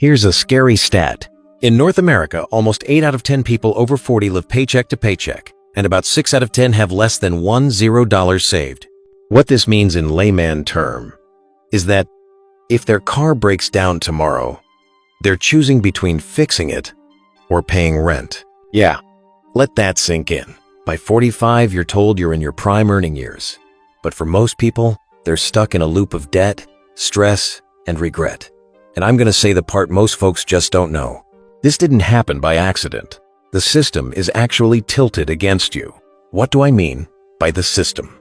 Here's a scary stat. In North America, almost 8 out of 10 people over 40 live paycheck to paycheck, and about 6 out of 10 have less than $10 saved. What this means in layman term is that if their car breaks down tomorrow, they're choosing between fixing it or paying rent. Yeah, let that sink in. By 45, you're told you're in your prime earning years. But for most people, they're stuck in a loop of debt, stress, and regret. And I'm gonna say the part most folks just don't know. This didn't happen by accident. The system is actually tilted against you. What do I mean by the system?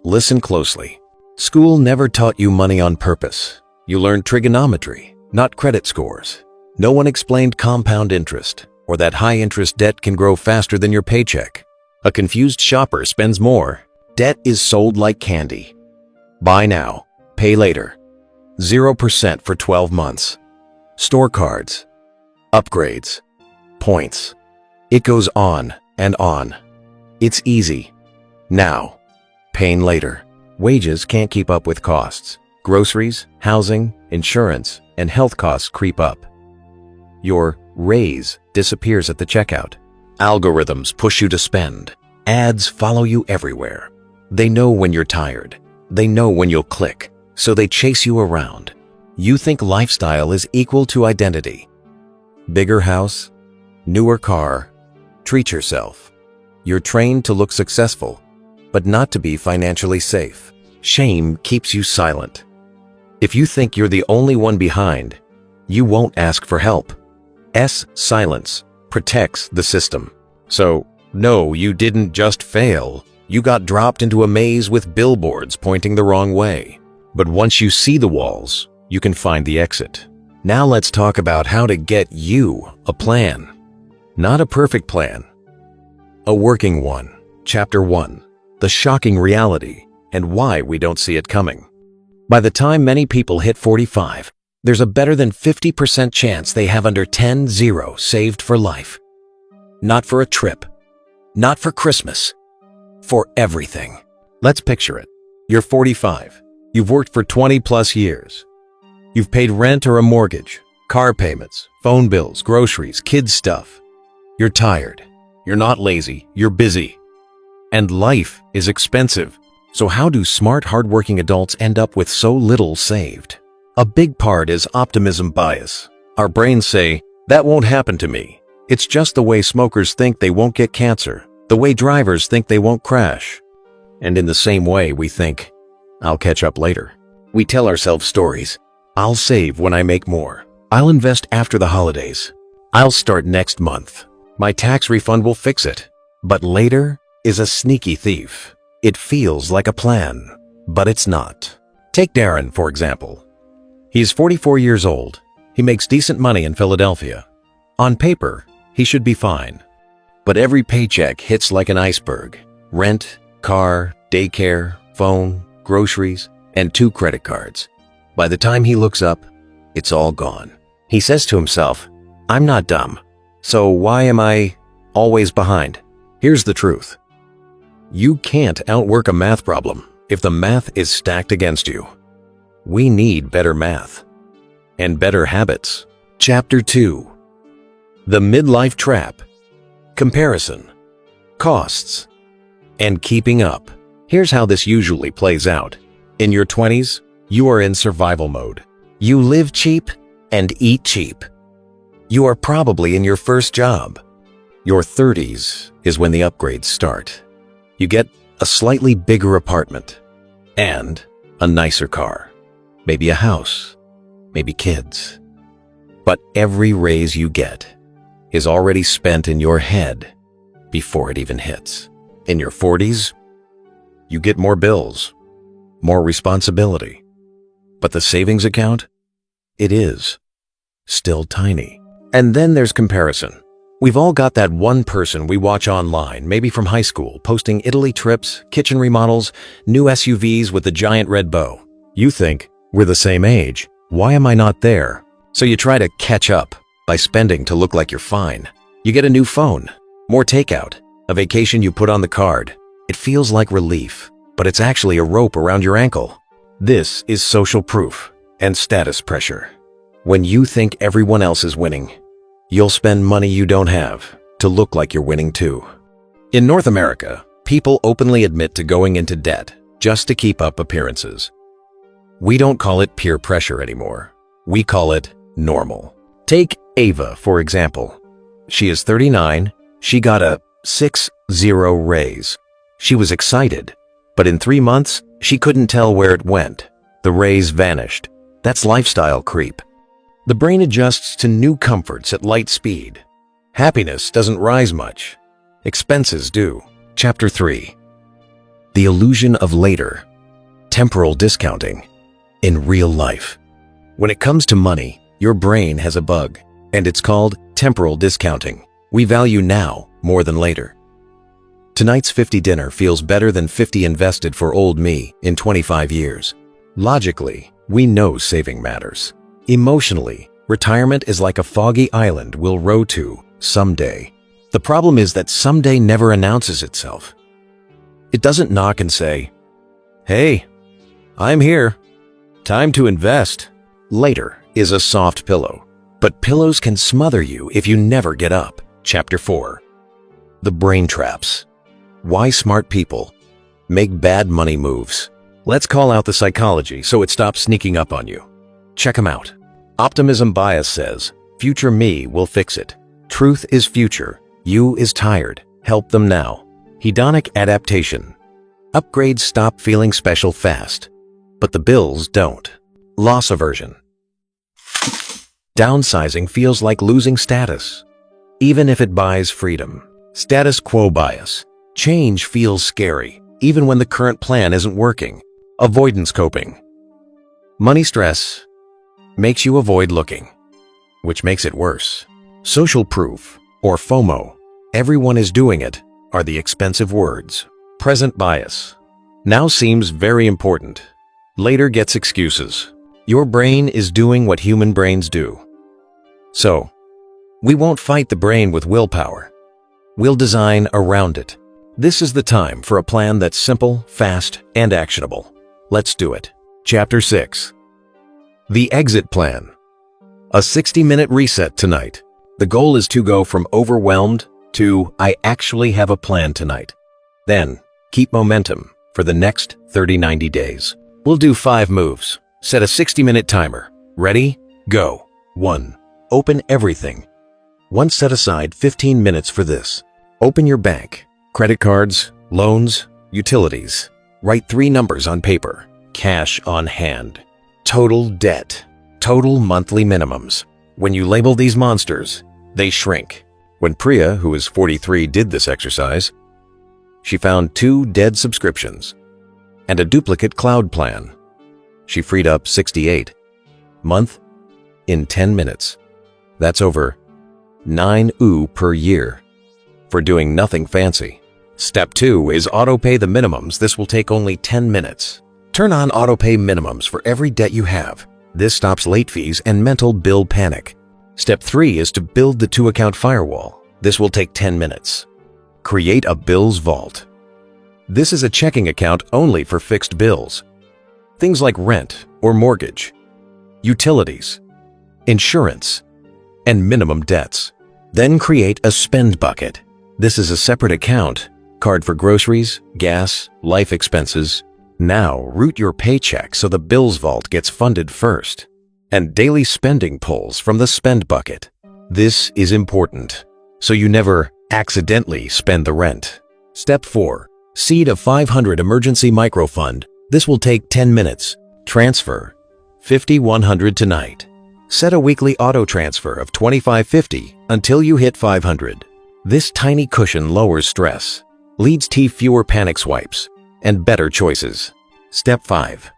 Listen closely. School never taught you money on purpose. You learned trigonometry, not credit scores. No one explained compound interest, or that high-interest debt can grow faster than your paycheck. A confused shopper spends more. Debt is sold like candy. Buy now, pay later. 0% for 12 months. Store cards. Upgrades. Points. It goes on and on. It's easy. Now. Pain later. Wages can't keep up with costs. Groceries, housing, insurance, and health costs creep up. Your raise disappears at the checkout. Algorithms push you to spend. Ads follow you everywhere. They know when you're tired. They know when you'll click, so they chase you around. You think lifestyle is equal to identity. Bigger house, newer car, treat yourself. You're trained to look successful, but not to be financially safe. Shame keeps you silent. If you think you're the only one behind, you won't ask for help. Silence protects the system. So, no, you didn't just fail. You got dropped into a maze with billboards pointing the wrong way. But once you see the walls, you can find the exit. Now let's talk about how to get you a plan. Not a perfect plan. A working one. Chapter 1. The shocking reality and why we don't see it coming. By the time many people hit 45, there's a better than 50% chance they have under 10-0 saved for life. Not for a trip. Not for Christmas. For everything. Let's picture it. You're 45. You've worked for 20 plus years. You've paid rent or a mortgage, car payments, phone bills, groceries, kids' stuff. You're tired. You're not lazy. You're busy. And life is expensive. So how do smart, hardworking adults end up with so little saved? A big part is optimism bias. Our brains say, that won't happen to me. It's just the way smokers think they won't get cancer, the way drivers think they won't crash. And in the same way, we think, I'll catch up later. We tell ourselves stories. I'll save when I make more. I'll invest after the holidays. I'll start next month. My tax refund will fix it. But later is a sneaky thief. It feels like a plan, but it's not. Take Darren, for example. He's 44 years old. He makes decent money in Philadelphia. On paper, he should be fine. But every paycheck hits like an iceberg. Rent, car, daycare, phone, groceries, and 2 credit cards. By the time he looks up, it's all gone. He says to himself, I'm not dumb, so why am I always behind? Here's the truth. You can't outwork a math problem if the math is stacked against you. We need better math and better habits. Chapter 2. The Midlife Trap. Comparison, costs, and keeping up. Here's how this usually plays out. In your 20s, you are in survival mode. You live cheap and eat cheap. You are probably in your first job. Your 30s is when the upgrades start. You get a slightly bigger apartment and a nicer car, maybe a house, maybe kids. But every raise you get is already spent in your head before it even hits. In your 40s, you get more bills, more responsibility. But the savings account, it is still tiny. And then there's comparison. We've all got that one person we watch online, maybe from high school, posting Italy trips, kitchen remodels, new SUVs with the giant red bow. You think, we're the same age. Why am I not there? So you try to catch up by spending to look like you're fine. You get a new phone, more takeout, a vacation you put on the card. It feels like relief, but it's actually a rope around your ankle. This is social proof and status pressure. When you think everyone else is winning, you'll spend money you don't have to look like you're winning too. In North America, people openly admit to going into debt just to keep up appearances. We don't call it peer pressure anymore. We call it normal. Take Ava, for example. She is 39. She got a 6-0 raise. She was excited, but in 3 months, she couldn't tell where it went. The raise vanished. That's lifestyle creep. The brain adjusts to new comforts at light speed. Happiness doesn't rise much. Expenses do. Chapter 3. The illusion of later. Temporal discounting. In real life. When it comes to money, your brain has a bug, and it's called temporal discounting. We value now more than later. Tonight's 50 dinner feels better than 50 invested for old me in 25 years. Logically, we know saving matters. Emotionally, retirement is like a foggy island we'll row to someday. The problem is that someday never announces itself. It doesn't knock and say, "Hey, I'm here. Time to invest." Later is a soft pillow, but pillows can smother you if you never get up. Chapter 4. The brain traps. Why smart people make bad money moves. Let's call out the psychology so it stops sneaking up on you. Check them out. Optimism bias says, future me will fix it. Truth is future. You is tired. Help them now. Hedonic adaptation. Upgrades stop feeling special fast, but the bills don't. Loss aversion. Downsizing feels like losing status, even if it buys freedom. Status quo bias. Change feels scary, even when the current plan isn't working. Avoidance coping. Money stress makes you avoid looking, which makes it worse. Social proof, or FOMO, everyone is doing it, are the expensive words. Present bias. Now seems very important. Later gets excuses. Your brain is doing what human brains do. So, we won't fight the brain with willpower. We'll design around it. This is the time for a plan that's simple, fast, and actionable. Let's do it. Chapter 6. The exit plan. A 60-minute reset tonight. The goal is to go from overwhelmed to I actually have a plan tonight. Then, keep momentum for the next 30-90 days. We'll do 5 moves. Set a 60-minute timer. Ready? Go. 1. Open everything. Once set aside 15 minutes for this. Open your bank, credit cards, loans, utilities. Write 3 numbers on paper. Cash on hand. Total debt. Total monthly minimums. When you label these monsters, they shrink. When Priya, who is 43, did this exercise, she found 2 dead subscriptions and a duplicate cloud plan. She freed up 68 month in 10 minutes. That's over 9 OO per year for doing nothing fancy. Step 2 is autopay the minimums. This will take only 10 minutes. Turn on autopay minimums for every debt you have. This stops late fees and mental bill panic. Step 3 is to build the 2-account firewall. This will take 10 minutes. Create a bills vault. This is a checking account only for fixed bills. Things like rent or mortgage, utilities, insurance, and minimum debts. Then create a spend bucket. This is a separate account, card for groceries, gas, life expenses. Now route your paycheck so the bills vault gets funded first, and daily spending pulls from the spend bucket. This is important, so you never accidentally spend the rent. Step 4. Seed a 500 emergency microfund. This will take 10 minutes. Transfer $50-100 tonight. Set a weekly auto transfer of $25-50 until you hit 500. This tiny cushion lowers stress, leads to fewer panic swipes, and better choices. Step 5.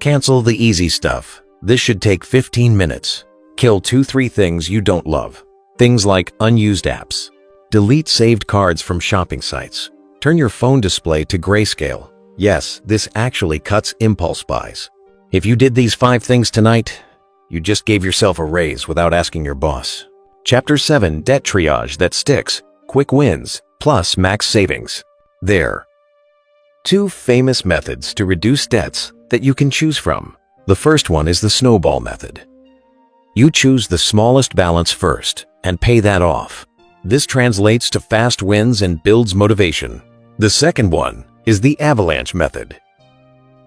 Cancel the easy stuff. This should take 15 minutes. Kill 2-3 things you don't love. Things like unused apps. Delete saved cards from shopping sites. Turn your phone display to grayscale. Yes, this actually cuts impulse buys. If you did these 5 things tonight, you just gave yourself a raise without asking your boss. Chapter 7. Debt triage that sticks. Quick wins plus max savings. There. 2 famous methods to reduce debts that you can choose from. The first one is the snowball method. You choose the smallest balance first and pay that off. This translates to fast wins and builds motivation. The second one is the avalanche method.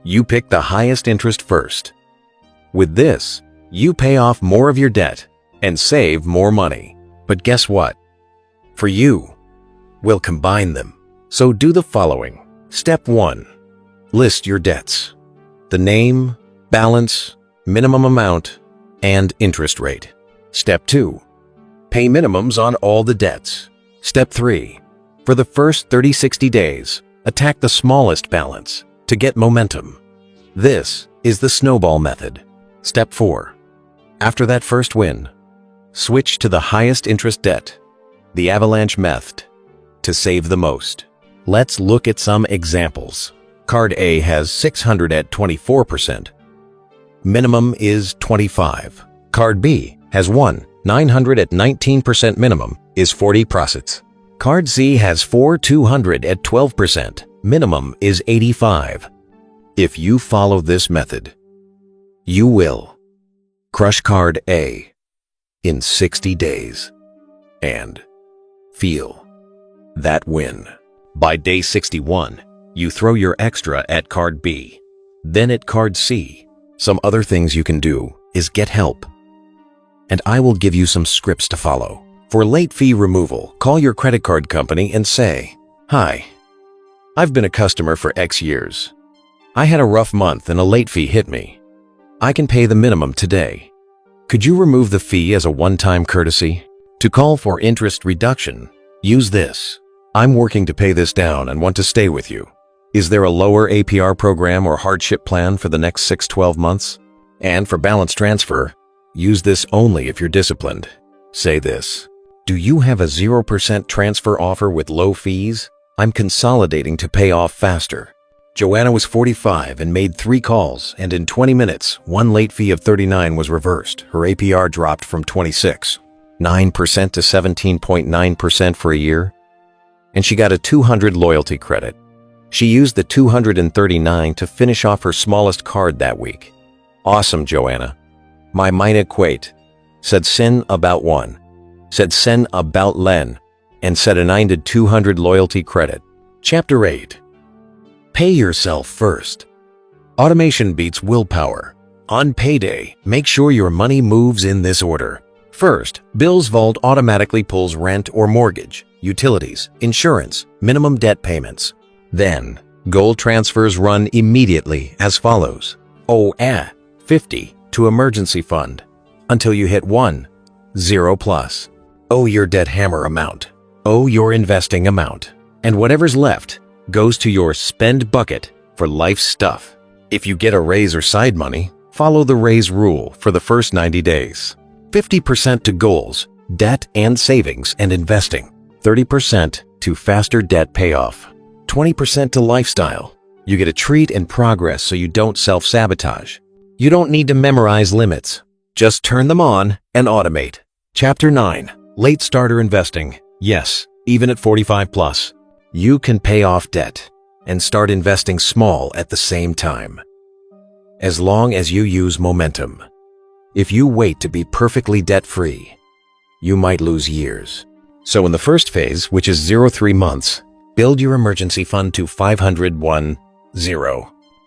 You pick the highest interest first. With this, you pay off more of your debt and save more money. But guess what? For you, we'll combine them. So do the following. Step 1. List your debts. The name, balance, minimum amount, and interest rate. Step 2. Pay minimums on all the debts. Step 3. For the first 30-60 days, attack the smallest balance to get momentum. This is the snowball method. Step 4. After that first win, switch to the highest interest debt, the avalanche method, to save the most. Let's look at some examples. Card A has 600 at 24%. Minimum is 25. Card B has 900 at 19% minimum is 40 profits. Card C has 200 at 12%. Minimum is 85. If you follow this method, you will crush Card A in 60 days and feel that win. By day 61, you throw your extra at Card B, then at Card C. Some other things you can do is get help. And I will give you some scripts to follow. For late fee removal, call your credit card company and say, "Hi, I've been a customer for X years. I had a rough month and a late fee hit me. I can pay the minimum today. Could you remove the fee as a one-time courtesy?" To call for interest reduction, use this. "I'm working to pay this down and want to stay with you. Is there a lower APR program or hardship plan for the next 6-12 months? And for balance transfer, use this only if you're disciplined. Say this. Do you have a 0% transfer offer with low fees? I'm consolidating to pay off faster." Joanna was 45 and made 3 calls, and in 20 minutes, one late fee of $39 was reversed. Her APR dropped from 26.9% to 17.9% for a year, and she got a 200 loyalty credit. She used the 239 to finish off her smallest card that week. Awesome, Joanna. My mind equate. Said sin about 1. Said sen about len. And said a 9 to 200 loyalty credit. Chapter 8. Pay yourself first. Automation beats willpower. On payday, make sure your money moves in this order. First, Bills Vault automatically pulls rent or mortgage, utilities, insurance, minimum debt payments. Then, gold transfers run immediately as follows. 50 to emergency fund until you hit 0 plus. Your debt hammer amount. Your investing amount. And whatever's left goes to your spend bucket for life stuff. If you get a raise or side money, follow the raise rule for the first 90 days. 50% to goals, debt and savings and investing. 30% to faster debt payoff. 20% to lifestyle. You get a treat and progress so you don't self-sabotage. You don't need to memorize limits. Just turn them on and automate. Chapter 9. Late starter investing. Yes, even at 45 plus, you can pay off debt and start investing small at the same time. As long as you use momentum. If you wait to be perfectly debt-free, you might lose years. So in the first phase, which is 0-3 months, build your emergency fund to 500-10.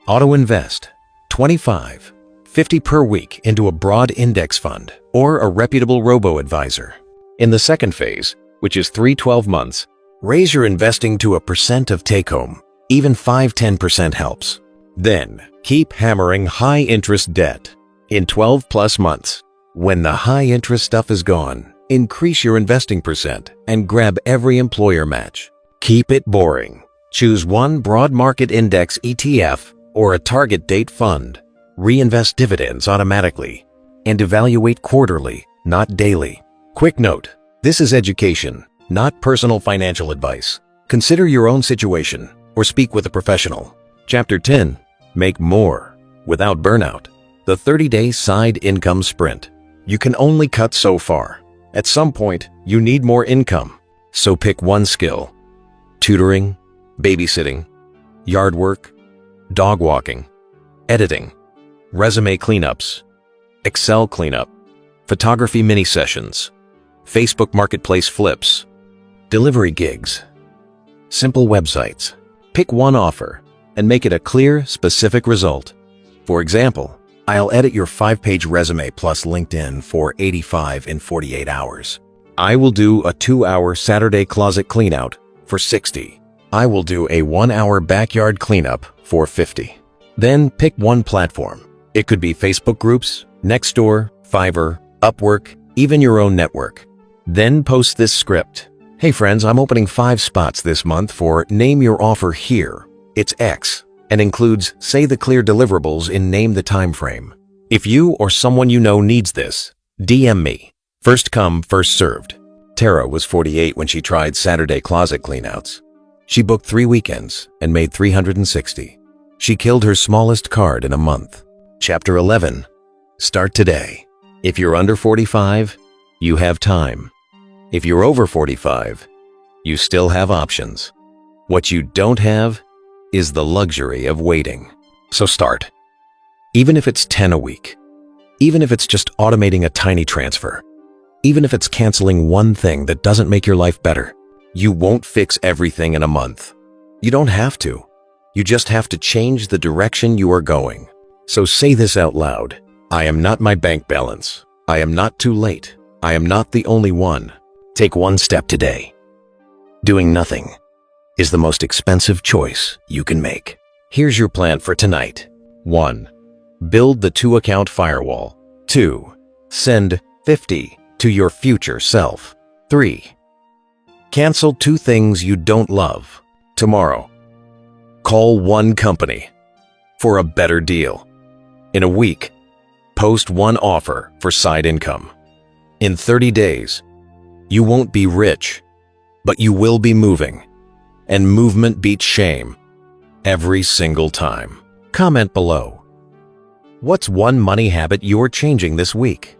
Auto-invest 25-50 per week into a broad index fund or a reputable robo-advisor. In the second phase, which is 3-12 months, raise your investing to a percent of take-home. Even 5-10% helps. Then, keep hammering high-interest debt. In 12-plus months, when the high-interest stuff is gone, increase your investing percent and grab every employer match. Keep it boring. Choose one broad market index ETF or a target date fund. Reinvest dividends automatically and evaluate quarterly, not daily. Quick note, this is education, not personal financial advice. Consider your own situation or speak with a professional. Chapter 10. Make more without burnout. The 30-day side income sprint. You can only cut so far. At some point, you need more income. So pick one skill. Tutoring, babysitting, yard work, dog walking, editing, resume cleanups, Excel cleanup, photography mini sessions, Facebook Marketplace flips, delivery gigs, simple websites. Pick one offer and make it a clear, specific result. For example, I'll edit your 5-page resume plus LinkedIn for $85 in 48 hours. I will do a 2-hour Saturday closet cleanout for $60. I will do a 1-hour backyard cleanup for $50. Then pick one platform. It could be Facebook groups, Nextdoor, Fiverr, Upwork, even your own network. Then post this script. Hey friends, I'm opening 5 spots this month for Name Your Offer Here. It's X and includes say the clear deliverables in name the time frame. If you or someone you know needs this, DM me. First come, first served. Tara was 48 when she tried Saturday closet cleanouts. She booked 3 weekends and made $360. She killed her smallest card in a month. Chapter 11. Start today. If you're under 45, you have time. If you're over 45, you still have options. What you don't have is the luxury of waiting. So start. Even if it's 10 a week, even if it's just automating a tiny transfer, even if it's canceling one thing that doesn't make your life better, you won't fix everything in a month. You don't have to. You just have to change the direction you are going. So say this out loud. I am not my bank balance. I am not too late. I am not the only one. Take one step today. Doing nothing is the most expensive choice you can make. Here's your plan for tonight. 1. Build the 2-account firewall. 2. Send $50 to your future self. 3. Cancel 2 things you don't love tomorrow. Call one company for a better deal. In a week, post one offer for side income. In 30 days, you won't be rich, but you will be moving. And movement beats shame every single time. Comment below. What's one money habit you're changing this week?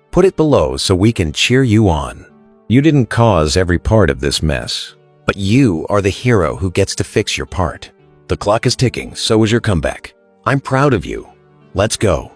Put it below so we can cheer you on. You didn't cause every part of this mess, but you are the hero who gets to fix your part. The clock is ticking, so is your comeback. I'm proud of you. Let's go.